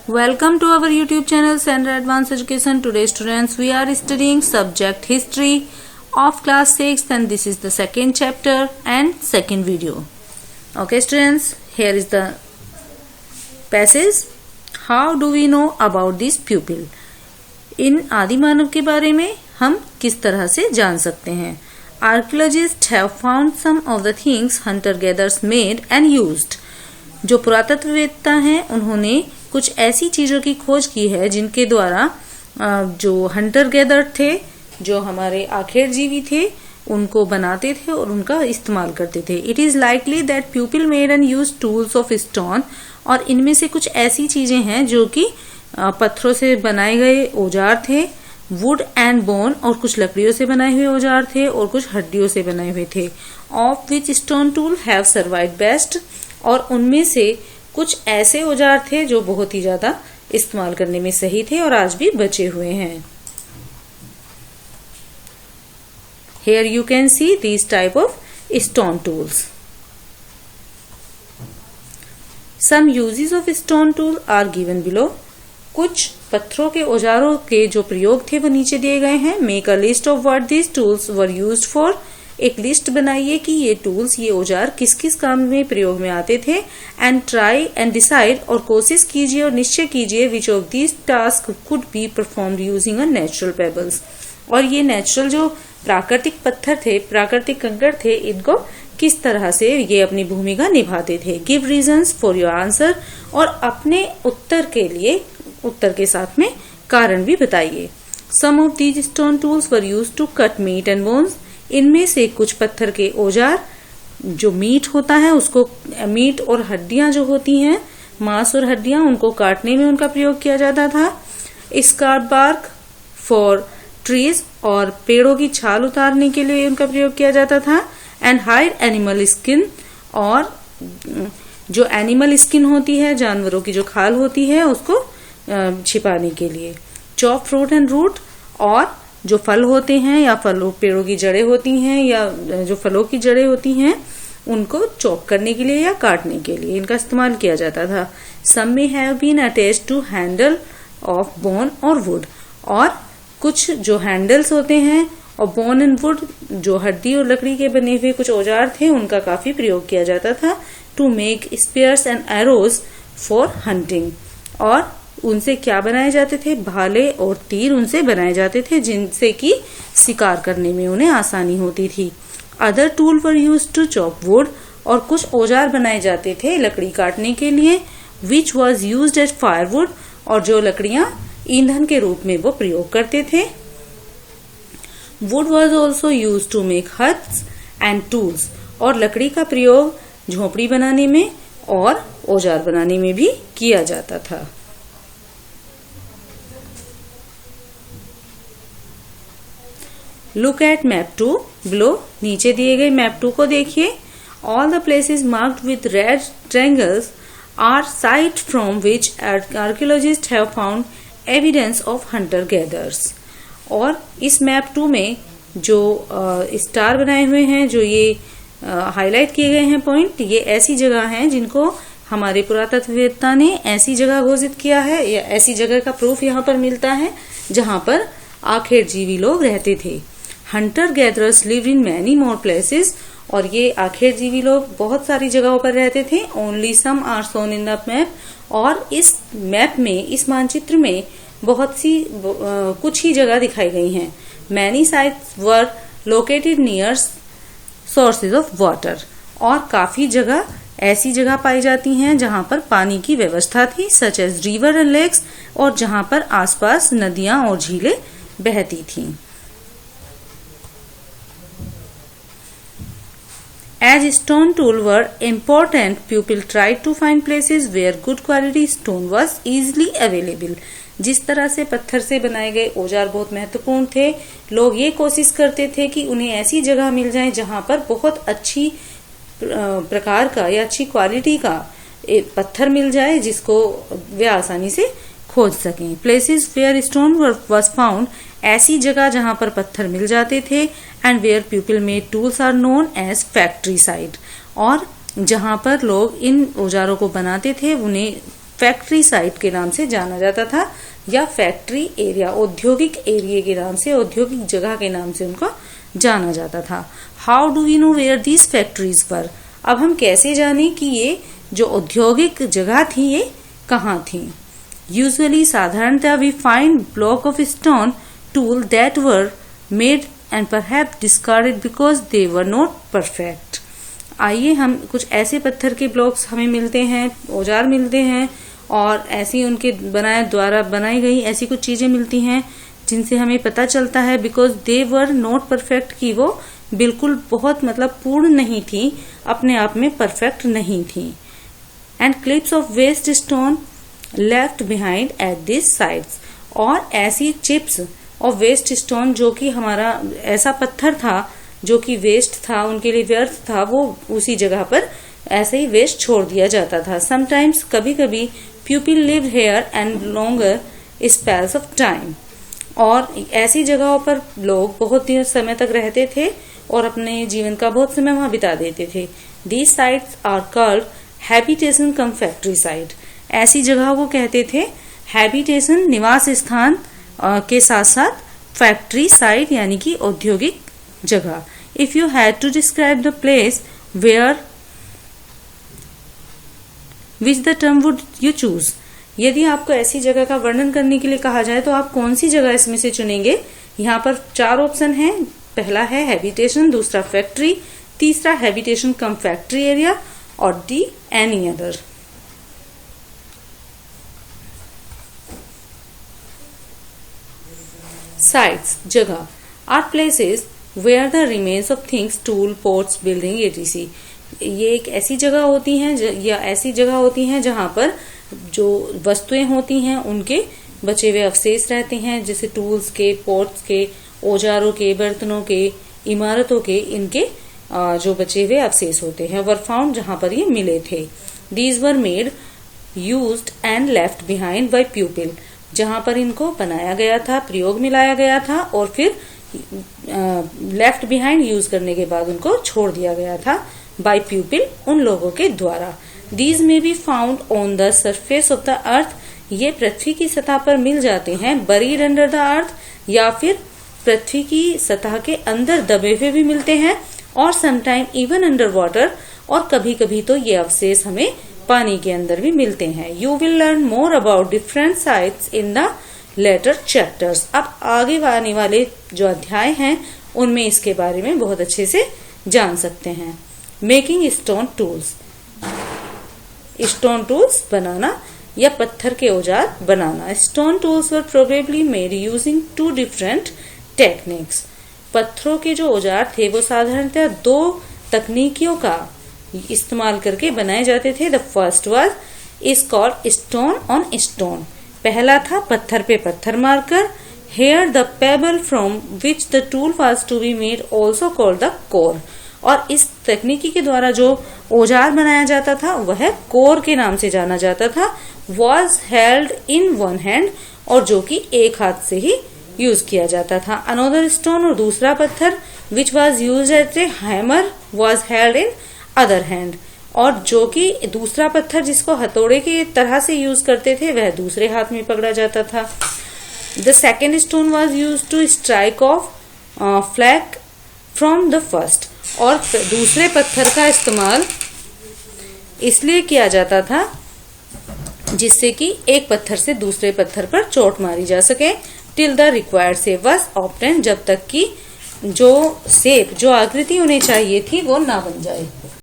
Welcome to our YouTube channel Sandra Advanced Education. Today students we are studying subject history of class 6 and this is the second chapter and second video. Okay students, here is the passage. How do we know about this pupil? इन आदि मानव के बारे में हम किस तरह से जान सकते हैं? Archaeologists have found some of the things hunter-gatherers made and used. जो पुरातत्ववेत्ता हैं उन्होंने कुछ ऐसी चीजों की खोज की है जिनके द्वारा जो हंटर गैदर थे, जो हमारे आखेरजीवी थे, उनको बनाते थे और उनका इस्तेमाल करते थे. It is likely that people made and use tools of stone. और इनमें से कुछ ऐसी चीजें हैं जो कि पत्थरों से बनाए गए औजार थे, वुड एंड बोन, और कुछ लकड़ियों से बनाए हुए औजार थे और कुछ हड्डियों से बनाए हुए थे. Of which stone tool have survived best. और उनमें से कुछ ऐसे औजार थे जो बहुत ही ज्यादा इस्तेमाल करने में सही थे और आज भी बचे हुए हैं. Here you can see these type of stone tools. Some uses of stone tool are given below. कुछ पत्थरों के औजारों के जो प्रयोग थे वो नीचे दिए गए हैं. Make a list of what these tools were used for. एक लिस्ट बनाइए कि ये टूल्स, ये औजार किस किस काम में प्रयोग में आते थे. एंड ट्राई एंड डिसाइड, और कोशिश कीजिए और निश्चय कीजिए which of these task could be performed using a natural pebbles. और ये नेचुरल जो प्राकृतिक पत्थर थे, प्राकृतिक कंकड़ थे, इनको किस तरह से ये अपनी भूमिका निभाते थे. Give reasons for your answer, और अपने उत्तर के लिए उत्तर के साथ में कारण भी बताइए. Some of these stone tools were used to cut meat and bones. इनमें से कुछ पत्थर के औजार, जो मीट होता है उसको, मीट और हड्डियां जो होती हैं, मांस और हड्डियां, उनको काटने में उनका प्रयोग किया जाता था. स्कार्प बार्क फॉर ट्रीज, और पेड़ों की छाल उतारने के लिए उनका प्रयोग किया जाता था. एंड हाइड एनिमल स्किन, और जो एनिमल स्किन होती है, जानवरों की जो खाल होती है, उसको छिपाने के लिए. चॉप फ्रूट एंड रूट, और जो फल होते हैं या फलों, पेड़ों की जड़ें होती हैं या जो फलों की जड़ें होती हैं, उनको चॉप करने के लिए या काटने के लिए इनका इस्तेमाल किया जाता था. Some may have been attached to handle of bone और वुड, और कुछ जो हैंडल्स होते हैं और बोन एंड वुड, जो हड्डी और लकड़ी के बने हुए कुछ औजार थे, उनका काफी प्रयोग किया जाता था. To make spears and arrows for hunting, और उनसे क्या बनाए जाते थे? भाले और तीर उनसे बनाए जाते थे जिनसे कि शिकार करने में उन्हें आसानी होती थी. Other tool were use to chop wood, और कुछ औजार बनाए जाते थे लकड़ी काटने के लिए. Which was use as firewood, और जो लकड़ियां ईंधन के रूप में वो प्रयोग करते थे. Wood was also use to make huts and tools, और लकड़ी का प्रयोग झोपड़ी बनाने में और औजार बनाने में भी किया जाता था. Look at map 2 below. नीचे दिए गए मैप 2 को देखिए. All the places marked with red triangles are site from which archaeologist have found evidence of hunter gatherers. और इस मैप 2 में जो स्टार बनाए हुए हैं, जो ये हाईलाइट किए गए हैं पॉइंट, ये ऐसी जगह हैं जिनको हमारे पुरातत्ववेत्ता ने ऐसी जगह घोषित किया है, या ऐसी जगह का प्रूफ यहाँ पर मिलता है जहां पर आखेरजीवी लोग रहते थे. Hunter gatherers live in many more places, और ये आखेरजीवी लोग बहुत सारी जगहों पर रहते थे. Only some are shown in the map, और इस मैप में, इस मानचित्र में बहुत सी कुछ ही जगह दिखाई गई हैं. Many sites were located near sources of water, और काफी जगह ऐसी जगह पाई जाती हैं जहां पर पानी की व्यवस्था थी, such as river and lakes, और जहां पर आसपास नदियां और झीलें बहती थीं. As stone tools were important, people tried to find places where good quality stone was easily available. जिस तरह से पत्थर से बनाए गए औजार बहुत महत्वपूर्ण थे, लोग ये कोशिश करते थे कि उन्हें ऐसी जगह मिल जाए जहां पर बहुत अच्छी प्रकार का या अच्छी क्वालिटी का पत्थर मिल जाए जिसको वे आसानी से खोज सकें. Places where stone was found, ऐसी जगह जहां पर पत्थर मिल जाते थे. And where people made tools are known as factory site, और जहां पर लोग इन औजारों को बनाते थे उन्हें फैक्ट्री साइट के नाम से जाना जाता था, या फैक्ट्री एरिया, औद्योगिक एरिया के नाम से, औद्योगिक जगह के नाम से उनको जाना जाता था। How do we know where these factories were? अब हम कैसे जाने कि ये जो औद्योगिक जगह थी ये कहाँ थी? यूजुअली, साधारणतः we find block of stone tool that were made and perhaps discarded because they were not perfect. आइए हम कुछ ऐसे पत्थर के ब्लॉक्स हमें मिलते हैं, औजार मिलते हैं, और ऐसी उनके द्वारा बनाई गई ऐसी कुछ चीजें मिलती हैं जिनसे हमें पता चलता है because they were not perfect, कि वो बिल्कुल बहुत पूर्ण नहीं थी, अपने आप में परफेक्ट नहीं थी। And clips of waste stone left behind at this sides, और ऐसी चिप्स और वेस्ट स्टोन जो कि हमारा ऐसा पत्थर था जो कि वेस्ट था, उनके लिए व्यर्थ था, वो उसी जगह पर ऐसे ही वेस्ट छोड़ दिया जाता था। समटाइम्स, कभी कभी, people live here and longer spells of time, और ऐसी जगहों पर लोग बहुत देर समय तक रहते थे और अपने जीवन का बहुत समय वहां बिता देते थे। These sites are called habitation cum factory site. ऐसी जगह को कहते थे हैबिटेशन, निवास स्थान के साथ साथ फैक्ट्री साइट यानी कि औद्योगिक जगह। If you had to describe the place where which the term would you choose? यदि आपको ऐसी जगह का वर्णन करने के लिए कहा जाए तो आप कौन सी जगह इसमें से चुनेंगे? यहाँ पर 4 ऑप्शन हैं। पहला है हैबिटेशन, दूसरा फैक्ट्री, तीसरा हैबिटेशन कम फैक्ट्री एरिया, और डी एनी अदर। साइट्स, जगह, are places where the remains of things, tool, pots, building ETC. ये एक ऐसी जगह होती हैं या ऐसी जगह होती हैं जहां पर जो वस्तुएं होती हैं उनके बचे हुए अवशेष रहते हैं, जैसे टूल्स के, पोर्ट्स के, औजारों के, बर्तनों के, इमारतों के, इनके जो बचे हुए अवशेष होते हैं वर फाउंड, जहां पर ये मिले थे। These were made, used and left behind by people, जहां पर इनको बनाया गया था, प्रयोग में लाया गया था और फिर लेफ्ट बिहाइंड, यूज करने के बाद उनको छोड़ दिया गया था, बाय पीपल, उन लोगों के द्वारा। दीज में be found on the surface of the earth, ये पृथ्वी की सतह पर मिल जाते हैं, बरीड अंडर द अर्थ, या फिर पृथ्वी की सतह के अंदर दबे हुए भी मिलते हैं, और समटाइम इवन अंडर वाटर, और कभी कभी तो ये अवशेष हमें पानी के अंदर भी मिलते हैं। You will learn more about different sites in the later chapters. अब आगे आने वाले जो अध्याय हैं उनमें इसके बारे में बहुत अच्छे से जान सकते हैं। Making stone tools, stone tools बनाना या पत्थर के औजार बनाना। Stone tools were probably made using 2 different techniques. पत्थरों के जो औजार थे वो साधारणतः 2 तकनीकियों का इस्तेमाल करके बनाए जाते थे। The first was is called stone on stone, पहला था पत्थर पे पत्थर मारकर। Here the pebble from which the tool was to be made also called the core, और इस तकनीकी के द्वारा जो औजार बनाया जाता था वह कोर के नाम से जाना जाता था। Was held in one hand, और जो कि एक हाथ से ही यूज किया जाता था। अनदर स्टोन, और दूसरा पत्थर, which was use as a hammer, was held in other hand, और जो कि दूसरा पत्थर जिसको हथौड़े की तरह से यूज करते थे वह दूसरे हाथ में पकड़ा जाता था। The second stone was use to strike off flake from the first, और दूसरे पत्थर का इस्तेमाल इसलिए किया जाता था जिससे कि एक पत्थर से दूसरे पत्थर पर चोट मारी जा सके। Till the required shape was obtained, जब तक कि जो शेप, जो आकृति उन्हें चाहिए थी वो ना बन जाए।